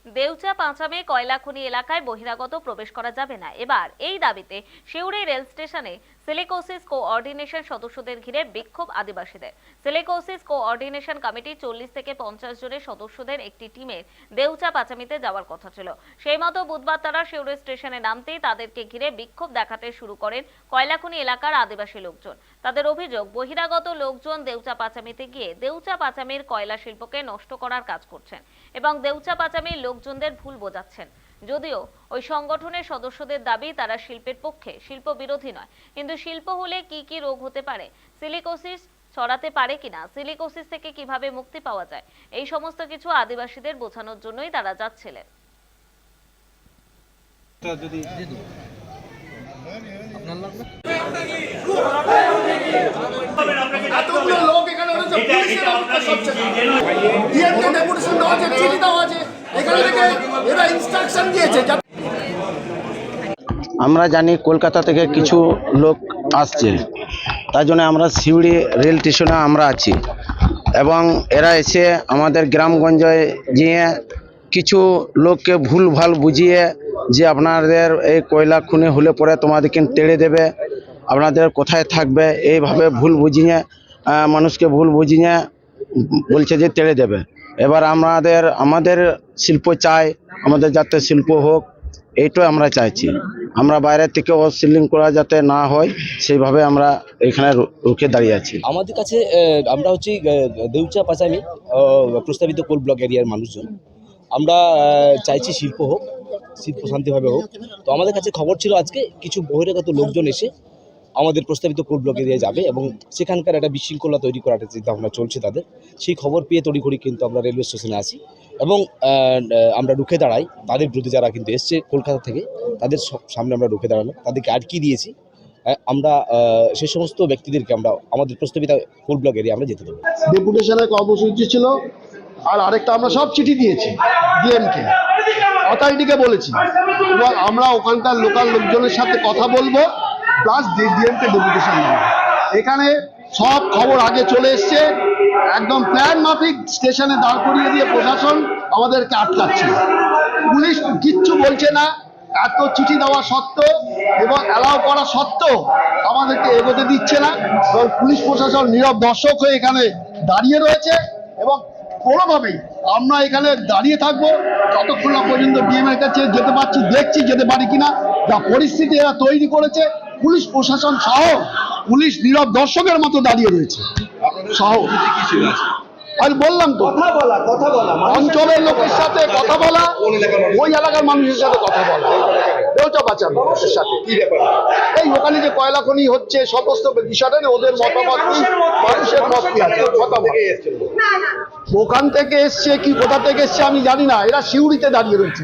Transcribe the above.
দেউচা পাঁচামে কয়লাখনি এলাকায় বহিরাগত প্রবেশ করা যাবে না। এবার এই দাবিতে সিউড়ি রেল স্টেশনে সিলিকোসিস কোঅর্ডিনেশন সদস্যদের ঘিরে বিক্ষোভ আদিবাসীদের। সিলিকোসিস কোঅর্ডিনেশন কমিটি 40 থেকে 50 জনের সদস্যদের একটি টিমের দেউচা পাঁচামিতে যাওয়ার কথা ছিল। সেই মতো বুধবার তারা সিউড়ি স্টেশনে নামতেই তাদেরকে ঘিরে বিক্ষোভ দেখাতে শুরু করেন কয়লাখনি এলাকার আদিবাসী লোকজন। তাদের অভিযোগ, বহিরাগত লোকজন দেউচা পাঁচামিতে গিয়ে দেউচা পাঁচামির কয়লা শিল্পকে নষ্ট করার কাজ করছেন এবং দেউচা পাঁচামির লোকজনদের ভুল বোঝাচ্ছেন। যদিও ওই সংগঠনের সদস্যদের দাবি তারা শিল্পের পক্ষে, শিল্প বিরোধী নয়। কিন্তু শিল্প হলে কি কি রোগ হতে পারে, সিলিকোসিস ছড়াতে পারে কিনা, সিলিকোসিস থেকে কিভাবে মুক্তি পাওয়া যায়, এই সমস্ত কিছু আদিবাসীদের বোঝানোর জন্যই তারা যাচ্ছিলেন। এতগুলো লোক এখানে রয়েছে, পুলিশের অফিসার সবচেয়ে ডিএমকে ডেপুটেশন দেওয়া আছে, চিঠি দেওয়া আছে, এখানে থেকে এরা ইনস্ট্রাকশন দিয়েছে। আমরা জানি কলকাতা থেকে কিছু লোক আসছে, তার জন্য আমরা সিউড়ি রেল স্টেশনে আমরা আছি এবং এরা এসে আমাদের গ্রামগঞ্জে গিয়ে কিছু লোককে ভুলভাল বুঝিয়ে যে আপনাদের এই কয়লা খুনি হলে পরে তোমাদেরকে তেড়ে দেবে, আপনাদের কোথায় থাকবে, এইভাবে ভুল বুঝিয়ে মানুষকে ভুল বুঝিয়ে বলছে যে তেড়ে দেবে। এবার আমাদের শিল্প চাই, আমাদের যাতে শিল্প হোক, এইটাই আমরা চাইছি। আমরা বাইরে থেকে অশিলিং করা যাতে না হয় সেইভাবে আমরা এখানে রুখে দাঁড়িয়ে আছি। আমাদের কাছে আমরা হচ্ছি দেউচা পাঁচামি প্রস্তাবিত কোল ব্লক এরিয়ার মানুষজন। আমরা চাইছি শিল্প হোক, শিল্প শান্তিভাবে হোক। তো আমাদের কাছে খবর ছিল আজকে কিছু বহিরাগত লোকজন এসে আমাদের প্রস্তাবিত কোল ব্লক এরিয়ায় যাবে এবং সেখানকার একটা বিশৃঙ্খলা তৈরি করার চিন্তাভাবনা চলছে তাদের। সেই খবর পেয়ে তড়িঘড়ি কিন্তু আমরা রেলওয়ে স্টেশনে আসি এবং আমরা রুখে দাঁড়াই। তাদের বিরুদ্ধে যারা কিন্তু এসছে কলকাতা থেকে, তাদের সামনে আমরা রুখে দাঁড়ানো, তাদেরকে আটকিয়ে দিয়েছি। আমরা সে সমস্ত ব্যক্তিদেরকে আমরা আমাদের প্রস্তাবিত কোল ব্লক এরিয়া আমরা যেতে দেবো। ডেপুটেশনের কর্মসূচি ছিল, আর আরেকটা আমরা সব চিঠি দিয়েছি ডিএমকে, অথরিটিকে বলেছি এবং আমরা ওখানকার লোকাল লোকজনের সাথে কথা বলবো, প্লাস ডিএমকে ডেপুটেশন দেবো। এখানে সব খবর আগে চলে এসছে, একদম প্ল্যান মাফিক স্টেশনে দাঁড় করিয়ে দিয়ে প্রশাসন আমাদেরকে আটকাচ্ছে। পুলিশ কিচ্ছু বলছে না, এত চিঠি দেওয়া সত্ত্বেও এবং অ্যালাউ করা সত্ত্বেও আমাদেরকে এগোতে দিচ্ছে না এবং পুলিশ প্রশাসন নীরব দর্শক হয়ে এখানে দাঁড়িয়ে রয়েছে এবং কোনোভাবেই আমরা এখানে দাঁড়িয়ে থাকবো যতক্ষণ না পর্যন্ত ডিএম এর কাছে যেতে পারছি, দেখছি যেতে পারি কিনা। যা পরিস্থিতি এরা তৈরি করেছে, পুলিশ প্রশাসন সহ পুলিশ নীরব দর্শকের মতো দাঁড়িয়ে রয়েছে সহ। আমি বললাম তো, কথা বলা অঞ্চলের লোকের সাথে কথা বলা, ওই এলাকার মানুষের সাথে কথা বলা, দেউচা পাঁচামি মানুষের সাথে এই ওখানে যে কয়লা খনি হচ্ছে সমস্ত বিষয়টা নিয়ে ওদের মতামত কি, মানুষের মত কি আছে, ওখান থেকে এসছে কি কোথা থেকে এসছে আমি জানি না, এরা সিউড়িতে দাঁড়িয়ে রয়েছে।